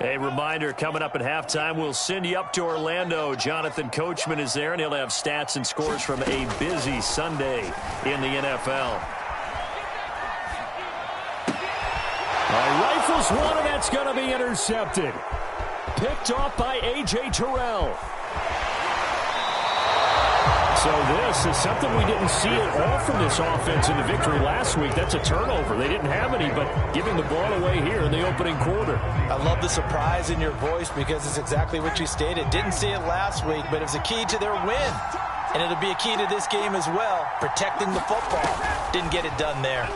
A reminder, coming up at halftime, we'll send you up to Orlando. Jonathan Coachman is there, and he'll have stats and scores from a busy Sunday in the NFL. Rifles one, and that's going to be intercepted. Picked off by A.J. Terrell. So this is something we didn't see at all from this offense in the victory last week. That's a turnover. They didn't have any, but giving the ball away here in the opening quarter. I love the surprise in your voice because it's exactly what you stated. Didn't see it last week, but it was a key to their win. And it'll be a key to this game as well, protecting the football. Didn't get it done there.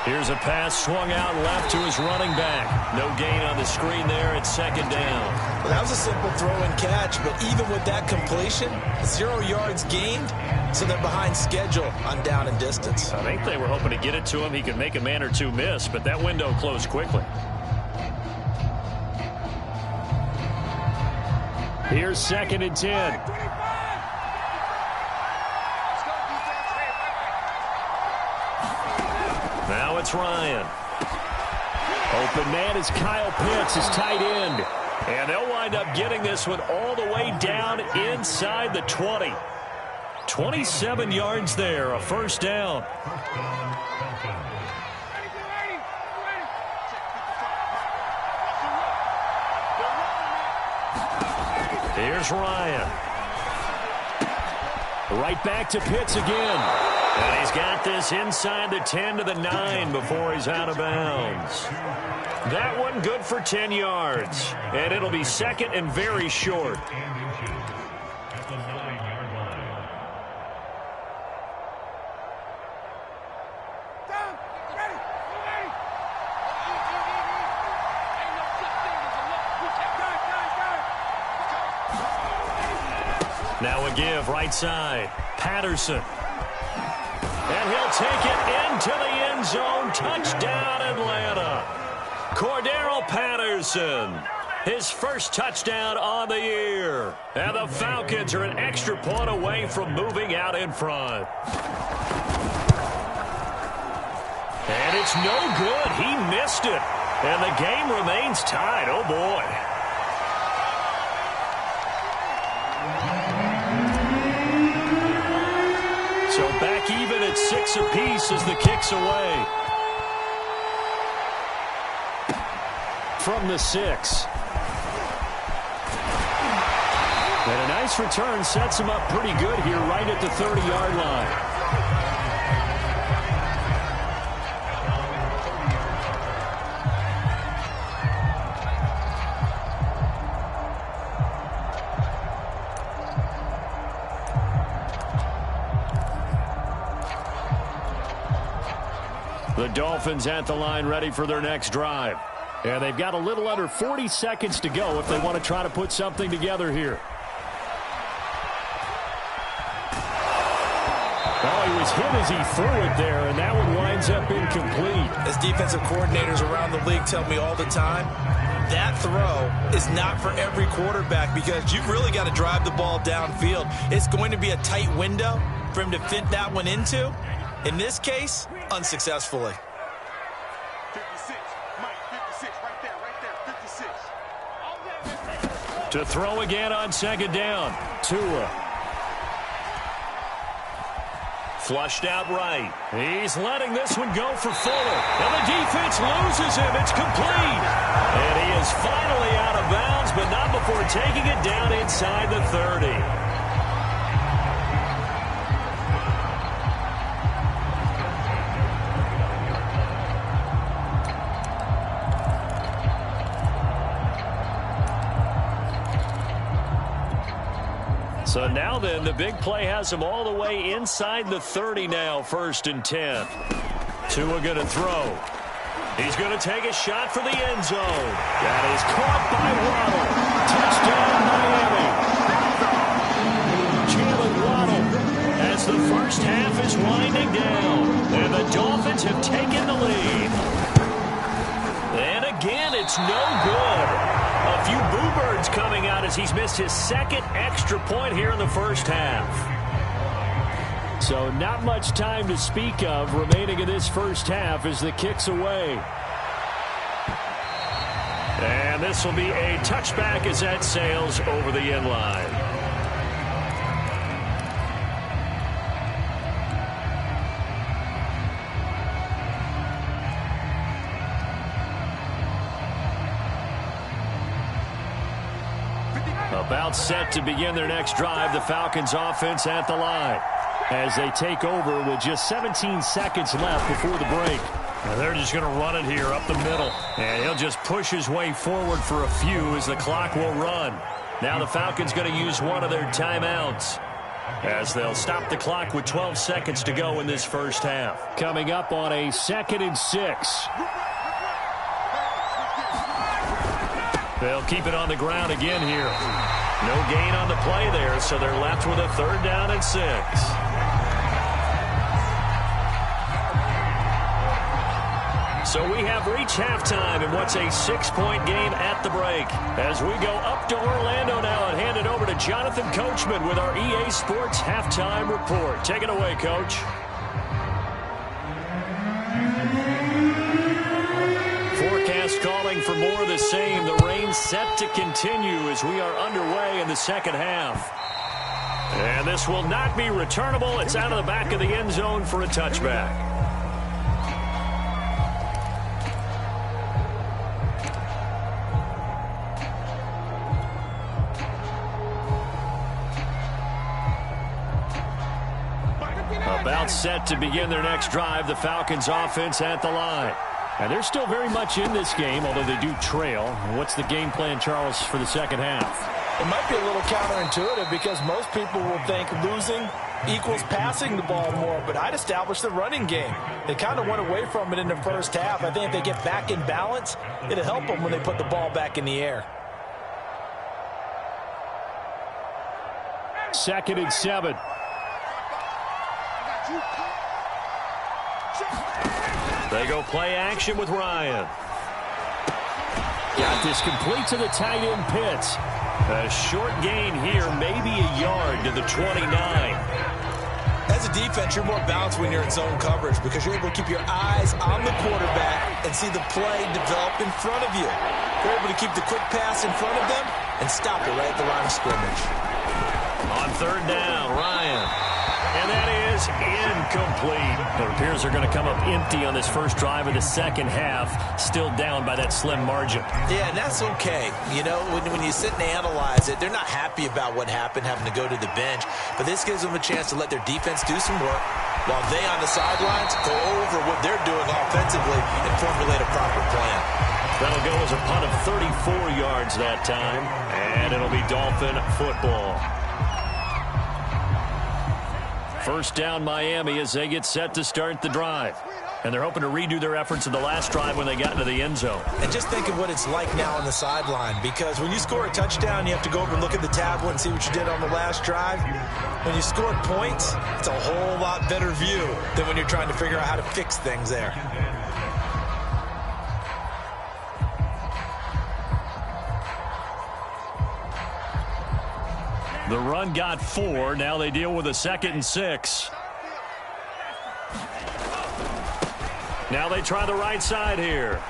Here's a pass swung out left to his running back. No gain on the screen there. It's second down. Well, that was a simple throw and catch, but even with that completion, 0 yards gained, so they're behind schedule on down and distance. I think they were hoping to get it to him. He could make a man or two miss, but that window closed quickly. Here's 2nd and 10. Now it's Ryan. Open man is Kyle Pitts, his tight end. And they'll wind up getting this one all the way down inside the 20. 27 yards there, a first down. Here's Ryan. Right back to Pitts again. And he's got this inside the 10 to the 9 before he's out of bounds. That one good for 10 yards. And it'll be second and very short. Now a give right side. Patterson. And he'll take it into the end zone. Touchdown, Atlanta. Cordero Patterson, his first touchdown on the year. And the Falcons are an extra point away from moving out in front. And it's no good. He missed it. And the game remains tied. Oh, boy. So back even at 6 apiece as the kick's away. From the 6. And a nice return sets him up pretty good here right at the 30-yard line. The Dolphins at the line ready for their next drive. And they've got a little under 40 seconds to go if they want to try to put something together here. Oh, he was hit as he threw it there, and that one winds up incomplete. As defensive coordinators around the league tell me all the time, that throw is not for every quarterback because you've really got to drive the ball downfield. It's going to be a tight window for him to fit that one into. In this case, unsuccessfully. 56, Mike, 56, right there, 56. To throw again on second down. Tua. Flushed out right. He's letting this one go for Fuller. And the defense loses him. It's complete. And he is finally out of bounds, but not before taking it down inside the 30. So now then, the big play has him all the way inside the 30 now, 1st and 10. Tua going to throw. He's going to take a shot for the end zone. That is caught by Waddle. Touchdown, Miami. Jalen Waddle as the first half is winding down. And the Dolphins have taken the lead. And again, it's no good. A few boo birds coming out as he's missed his second extra point here in the first half. So not much time to speak of remaining in this first half as the kick's away. And this will be a touchback as that sails over the end line. About set to begin their next drive, the Falcons offense at the line as they take over with just 17 seconds left before the break. And they're just going to run it here up the middle. And he'll just push his way forward for a few as the clock will run. Now the Falcons going to use one of their timeouts as they'll stop the clock with 12 seconds to go in this first half. Coming up on a 2nd and 6. They'll keep it on the ground again here. No gain on the play there, so they're left with a 3rd down and 6. So we have reached halftime in what's a 6-point game at the break. As we go up to Orlando now and hand it over to Jonathan Coachman with our EA Sports Halftime Report. Take it away, Coach. Forecast calling for more of the same. The rain set to continue as we are underway in the second half. And this will not be returnable. It's out of the back of the end zone for a touchback. About set to begin their next drive, the Falcons offense at the line. And they're still very much in this game, although they do trail. What's the game plan, Charles, for the second half? It might be a little counterintuitive because most people will think losing equals passing the ball more, but I'd establish the running game. They kind of went away from it in the first half. I think if they get back in balance, it'll help them when they put the ball back in the air. 2nd and 7. They go play action with Ryan. Got this complete to the tight end Pitts. A short gain here, maybe a yard to the 29. As a defense, you're more balanced when you're in zone coverage because you're able to keep your eyes on the quarterback and see the play develop in front of you. You're able to keep the quick pass in front of them and stop it right at the line of scrimmage. On 3rd down, Ryan. And that is incomplete. It appears they're going to come up empty on this first drive of the second half, still down by that slim margin. Yeah, and that's okay. You know, when you sit and analyze it, they're not happy about what happened, having to go to the bench. But this gives them a chance to let their defense do some work while they on the sidelines go over what they're doing offensively and formulate a proper plan. That'll go as a punt of 34 yards that time, and it'll be Dolphin football. First down Miami as they get set to start the drive. And they're hoping to redo their efforts of the last drive when they got into the end zone. And just think of what it's like now on the sideline, because when you score a touchdown, you have to go over and look at the tablet and see what you did on the last drive. When you score points, it's a whole lot better view than when you're trying to figure out how to fix things there. The run got 4. Now they deal with a 2nd and 6. Now they try the right side here.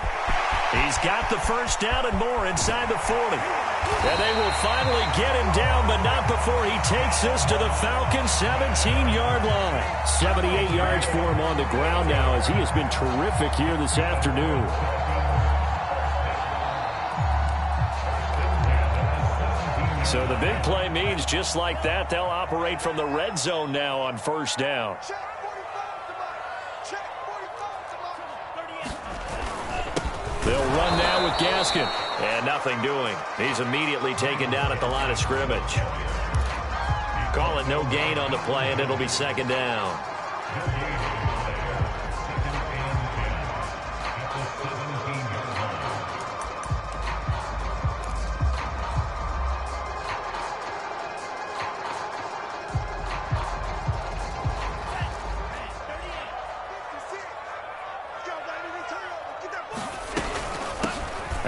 He's got the first down and more inside the 40. And they will finally get him down, but not before he takes this to the Falcons' 17-yard line. 78 yards for him on the ground now as he has been terrific here this afternoon. So the big play means just like that, they'll operate from the red zone now on first down. They'll run now with Gaskin. And nothing doing. He's immediately taken down at the line of scrimmage. Call it no gain on the play, and it'll be 2nd down.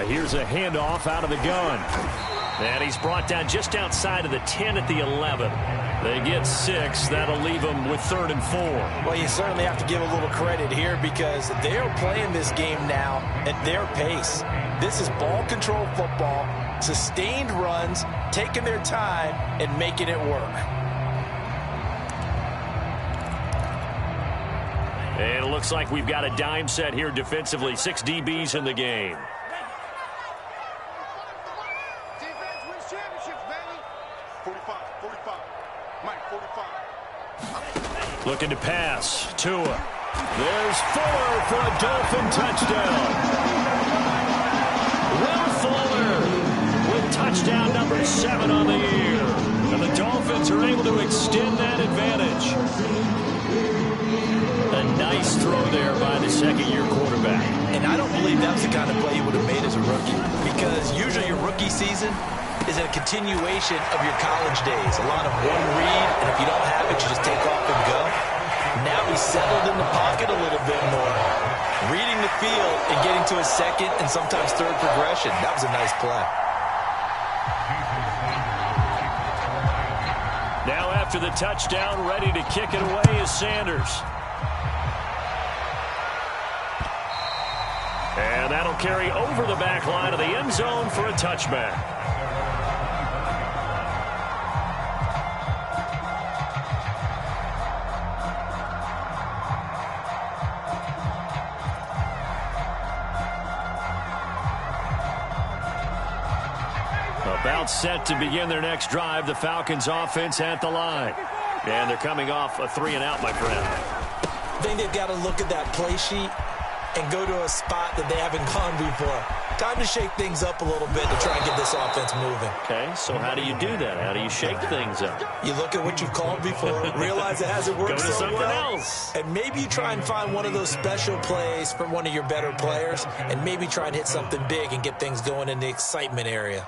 Here's a handoff out of the gun. And he's brought down just outside of the 10 at the 11. They get 6. That'll leave them with 3rd and 4. Well, you certainly have to give a little credit here because they're playing this game now at their pace. This is ball control football, sustained runs, taking their time, and making it work. And it looks like we've got a dime set here defensively. 6 DBs in the game. Defense wins championships, baby. 45, 45. Mike, 45. Looking to pass. Tua. There's Fuller for a Dolphin touchdown. Will Fuller with touchdown number 7 on the year. And the Dolphins are able to extend that advantage. A nice throw there by the second-year quarterback. And I don't believe that's the kind of play you would have made as a rookie, because usually your rookie season is a continuation of your college days. A lot of one read, and if you don't have it, you just take off and go. Now he's settled in the pocket a little bit more, reading the field and getting to a second and sometimes third progression. That was a nice play. Now after the touchdown, ready to kick it away is Sanders. And that'll carry over the back line of the end zone for a touchback. About set to begin their next drive, the Falcons offense at the line. And they're coming off a 3-and-out, my friend. I think they've got to look at that play sheet and go to a spot that they haven't gone before. Time to shake things up a little bit to try and get this offense moving. Okay, so how do you do that? How do you shake things up? You look at what you've called before, realize it hasn't worked Go to so something well, else. and maybe you try and find one of those special plays from one of your better players, and maybe try and hit something big and get things going in the excitement area.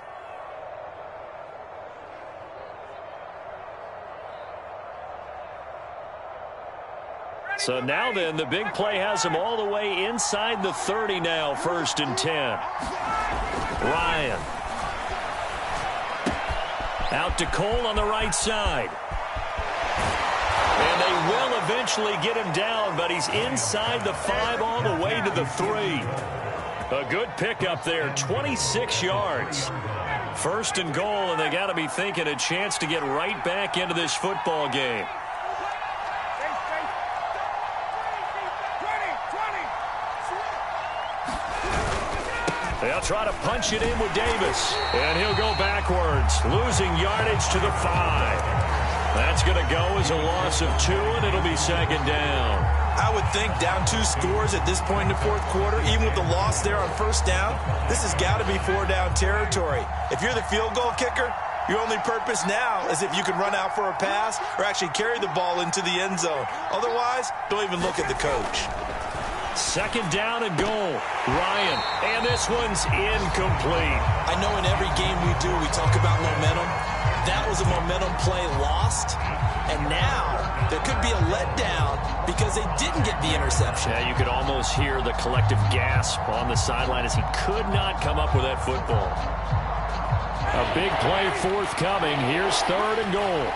So now then, the big play has them all the way inside the 30 now, 1st and 10. Ryan. Out to Cole on the right side. And they will eventually get him down, but he's inside the 5 all the way to the 3. A good pickup there, 26 yards. 1st and goal, and they got to be thinking a chance to get right back into this football game. They'll try to punch it in with Davis. And he'll go backwards, losing yardage to the 5. That's going to go as a loss of 2, and it'll be 2nd down. I would think down 2 scores at this point in the 4th quarter, even with the loss there on 1st down, this has got to be 4-down territory. If you're the field goal kicker, your only purpose now is if you can run out for a pass or actually carry the ball into the end zone. Otherwise, don't even look at the coach. 2nd down and goal. Ryan, and this one's incomplete. I know in every game we do, we talk about momentum. That was a momentum play lost, and now there could be a letdown because they didn't get the interception. Yeah, you could almost hear the collective gasp on the sideline as he could not come up with that football. A big play forthcoming. Here's 3rd and goal.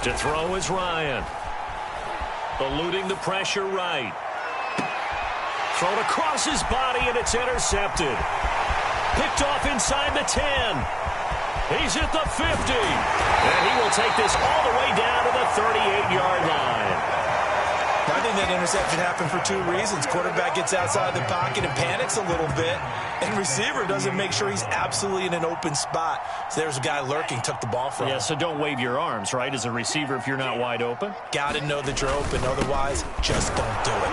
To throw is Ryan. Eluding the pressure right. Thrown across his body, and it's intercepted. Picked off inside the 10. He's at the 50. And he will take this all the way down to the 38-yard line. I think that interception happened for 2 reasons. Quarterback gets outside the pocket and panics a little bit, and receiver doesn't make sure he's absolutely in an open spot. So there's a guy lurking, took the ball from him. Yeah, so don't wave your arms, right, as a receiver if you're not wide open. Got to know that you're open. Otherwise, just don't do it.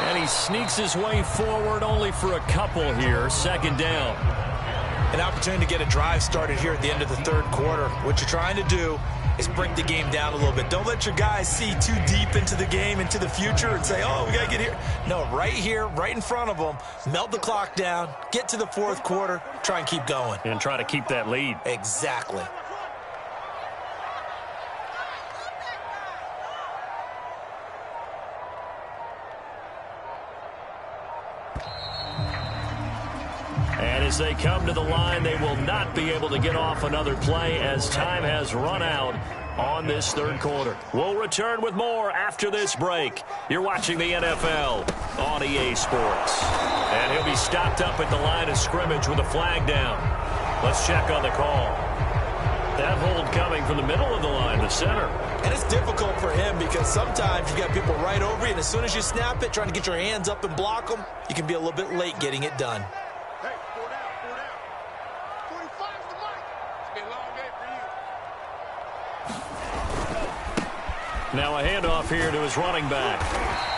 And he sneaks his way forward only for a couple here. 2nd down. An opportunity to get a drive started here at the end of the 3rd quarter. What you're trying to do is break the game down a little bit. Don't let your guys see too deep into the game, into the future, and say, oh, we got to get here. No, right here, right in front of them, melt the clock down, get to the 4th quarter, try and keep going. And try to keep that lead. Exactly. As they come to the line, they will not be able to get off another play as time has run out on this third quarter. We'll return with more after this break. You're watching the NFL on EA Sports. And he'll be stopped up at the line of scrimmage with a flag down. Let's check on the call. That hold coming from the middle of the line, the center. And it's difficult for him because sometimes you got people right over you, and as soon as you snap it, trying to get your hands up and block them, you can be a little bit late getting it done. Hey, 4 down, 4 down. 45 is the mic. It's been a long day for you. Now a handoff here to his running back.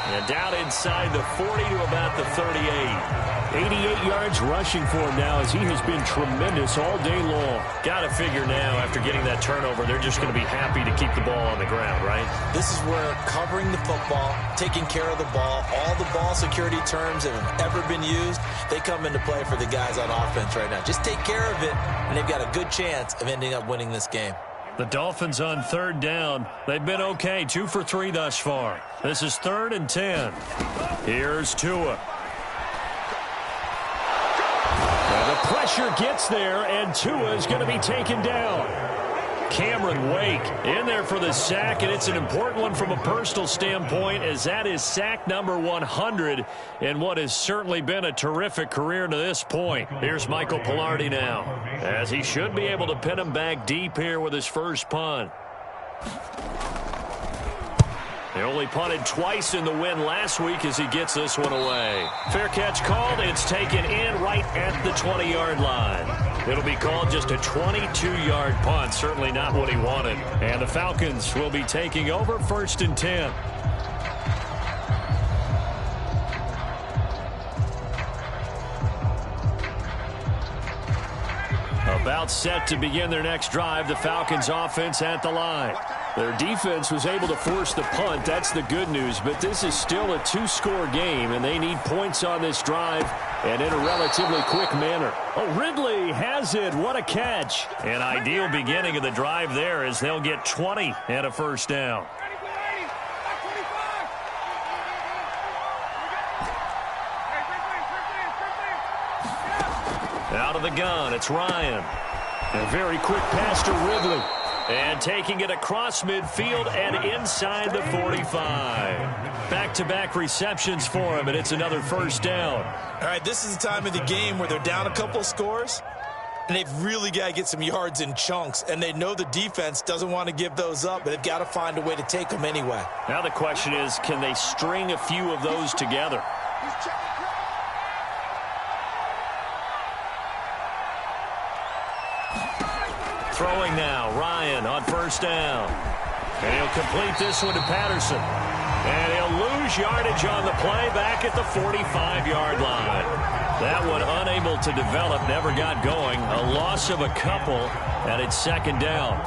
And down inside the 40 to about the 38. 88 yards rushing for him now as he has been tremendous all day long. Got to figure now after getting that turnover, they're just going to be happy to keep the ball on the ground, right? This is where covering the football, taking care of the ball, all the ball security terms that have ever been used, they come into play for the guys on offense right now. Just take care of it, and they've got a good chance of ending up winning this game. The Dolphins on third down. They've been okay, 2 for 3 thus far. This is 3rd and 10. Here's Tua. And the pressure gets there, and Tua is going to be taken down. Cameron Wake in there for the sack, and it's an important one from a personal standpoint as that is sack number 100 in what has certainly been a terrific career to this point. Here's Michael Pilardi now as he should be able to pin him back deep here with his first punt. He only punted twice in the win last week as he gets this one away. Fair catch called. It's taken in right at the 20-yard line. It'll be called just a 22-yard punt. Certainly not what he wanted. And the Falcons will be taking over 1st and 10. About set to begin their next drive. The Falcons offense at the line. Their defense was able to force the punt. That's the good news. But this is still a 2-score game, and they need points on this drive and in a relatively quick manner. Oh, Ridley has it. What a catch. An ideal beginning of the drive there as they'll get 20 and a first down. Out of the gun, it's Ryan. A very quick pass to Ridley. And taking it across midfield and inside the 45. Back-to-back receptions for him, and it's another first down. All right, this is the time of the game where they're down a couple scores, and they've really got to get some yards in chunks, and they know the defense doesn't want to give those up, but they've got to find a way to take them anyway. Now the question is, can they string a few of those together? Throwing now, Ryan on first down. And he'll complete this one to Patterson. And he'll lose yardage on the play back at the 45-yard line. That one unable to develop, never got going. A loss of a couple, and it's 2nd down.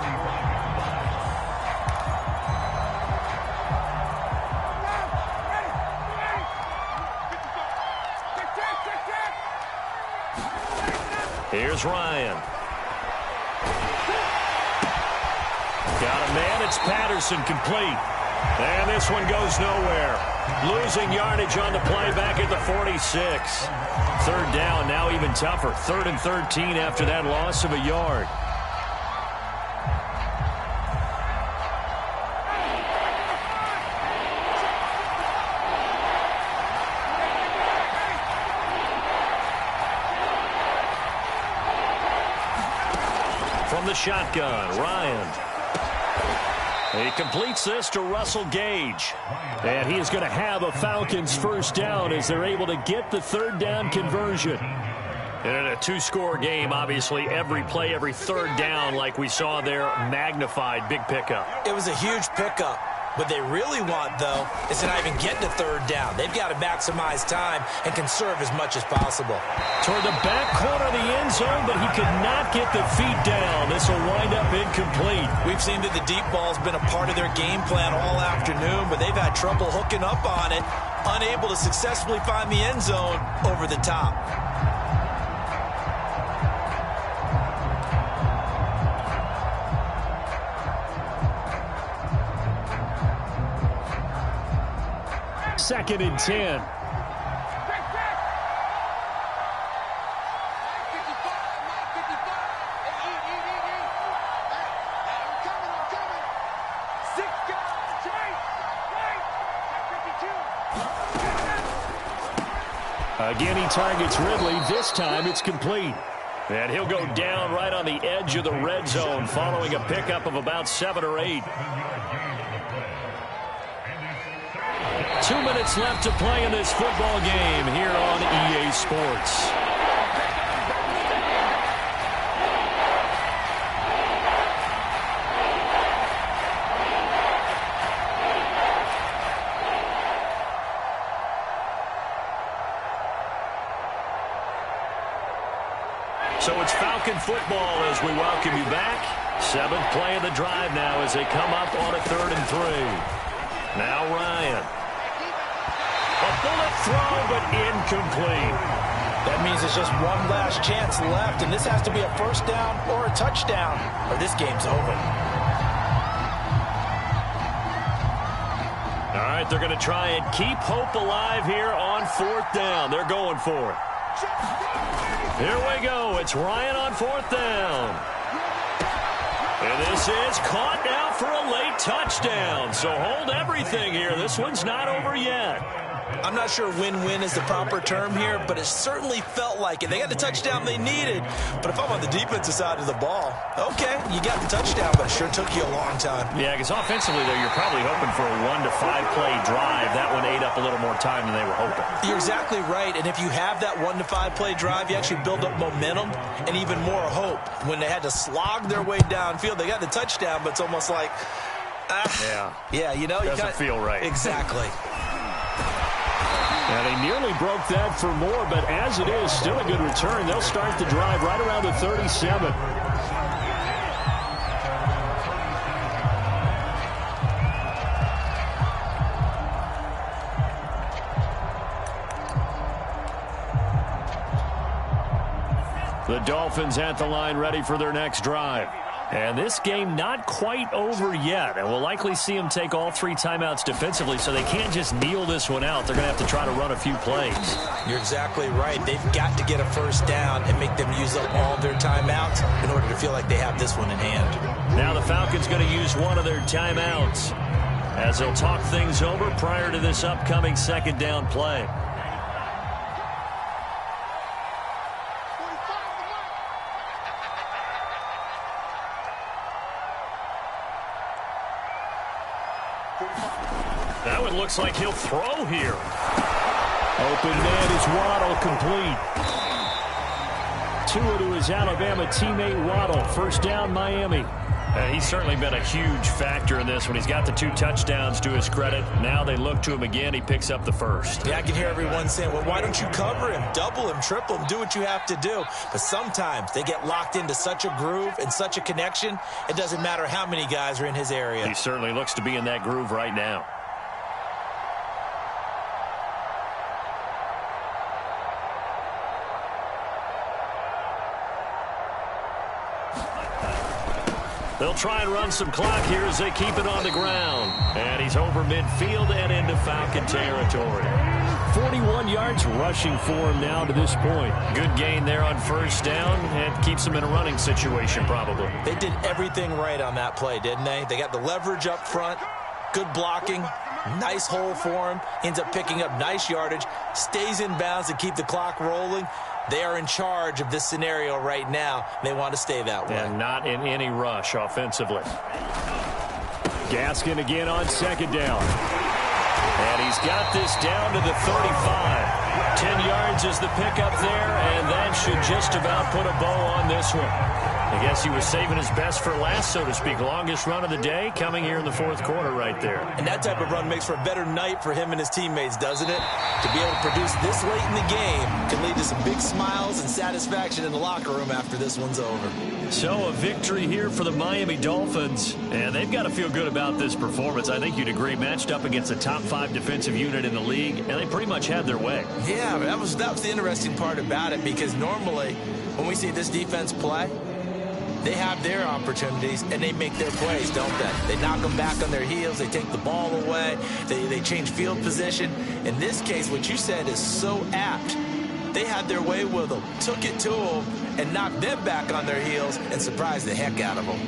Here's Ryan. Got a man, it's Patterson, complete. And this one goes nowhere. Losing yardage on the play back at the 46. 3rd down, now even tougher. 3rd and 13 after that loss of a yard. From the shotgun, Ryan. He completes this to Russell Gage. And he is going to have a Falcons first down as they're able to get the 3rd down conversion. And in a 2-score game, obviously, every play, every 3rd down, like we saw there, magnified, big pickup. It was a huge pickup. What they really want, though, is to not even get to 3rd down. They've got to maximize time and conserve as much as possible. Toward the back corner of the end zone, but he could not get the feet down. This will wind up incomplete. We've seen that the deep ball's been a part of their game plan all afternoon, but they've had trouble hooking up on it, unable to successfully find the end zone over the top. Second and 10. Again, he targets Ridley. This time it's complete. And he'll go down right on the edge of the red zone following a pickup of about 7 or 8. 2 minutes left to play in this football game here on EA Sports. So it's Falcon football as we welcome you back. 7th play of the drive now as they come up on a 3rd and 3. Now Ryan. A bullet throw, but incomplete. That means there's just one last chance left, and this has to be a first down or a touchdown, or this game's over. All right, they're going to try and keep hope alive here on 4th down. They're going for it. Here we go. It's Ryan on 4th down. And this is caught now for a late touchdown. So hold everything here. This one's not over yet. I'm not sure win-win is the proper term here, but it certainly felt like it. They got the touchdown they needed. But if I'm on the defensive side of the ball, okay, you got the touchdown, but it sure took you a long time. Yeah, because offensively, though, you're probably hoping for a 1 to 5 play drive. That one ate up a little more time than they were hoping. You're exactly right. And if you have that 1 to 5 play drive, you actually build up momentum and even more hope. When they had to slog their way downfield, they got the touchdown, but it's almost like, yeah, you know, doesn't feel right. Exactly. Now, they nearly broke that for more, but as it is, still a good return. They'll start the drive right around the 37. The Dolphins at the line ready for their next drive. And this game not quite over yet. And we'll likely see them take all 3 timeouts defensively, so they can't just kneel this one out. They're going to have to try to run a few plays. You're exactly right. They've got to get a first down and make them use up all their timeouts in order to feel like they have this one in hand. Now the Falcons going to use one of their timeouts as they'll talk things over prior to this upcoming 2nd down play. That one looks like he'll throw here. Open man is Waddle complete. Tua to his Alabama teammate Waddle. First down, Miami. He's certainly been a huge factor in this one. He's got the 2 touchdowns to his credit. Now they look to him again. He picks up the first. Yeah, I can hear everyone saying, well, why don't you cover him, double him, triple him, do what you have to do. But sometimes they get locked into such a groove and such a connection, it doesn't matter how many guys are in his area. He certainly looks to be in that groove right now. They'll try and run some clock here as they keep it on the ground. And he's over midfield and into Falcon territory. 41 yards rushing for him now to this point. Good gain there on first down and keeps him in a running situation probably. They did everything right on that play, didn't they? They got the leverage up front, good blocking, nice hole for him, ends up picking up nice yardage, stays in bounds to keep the clock rolling. They are in charge of this scenario right now. They want to stay that way. And not in any rush offensively. Gaskin again on 2nd down. And he's got this down to the 35. 10 yards is the pickup there, and that should just about put a bow on this one. I guess he was saving his best for last, so to speak. Longest run of the day coming here in the 4th quarter right there. And that type of run makes for a better night for him and his teammates, doesn't it? To be able to produce this late in the game can lead to some big smiles and satisfaction in the locker room after this one's over. So a victory here for the Miami Dolphins, and they've got to feel good about this performance. I think you'd agree, matched up against a top 5 defensive unit in the league, and they pretty much had their way. Yeah, that was the interesting part about it, because normally when we see this defense play, they have their opportunities, and they make their plays, don't they? They knock them back on their heels. They take the ball away. They change field position. In this case, what you said is so apt. They had their way with them, took it to them, and knocked them back on their heels and surprised the heck out of them.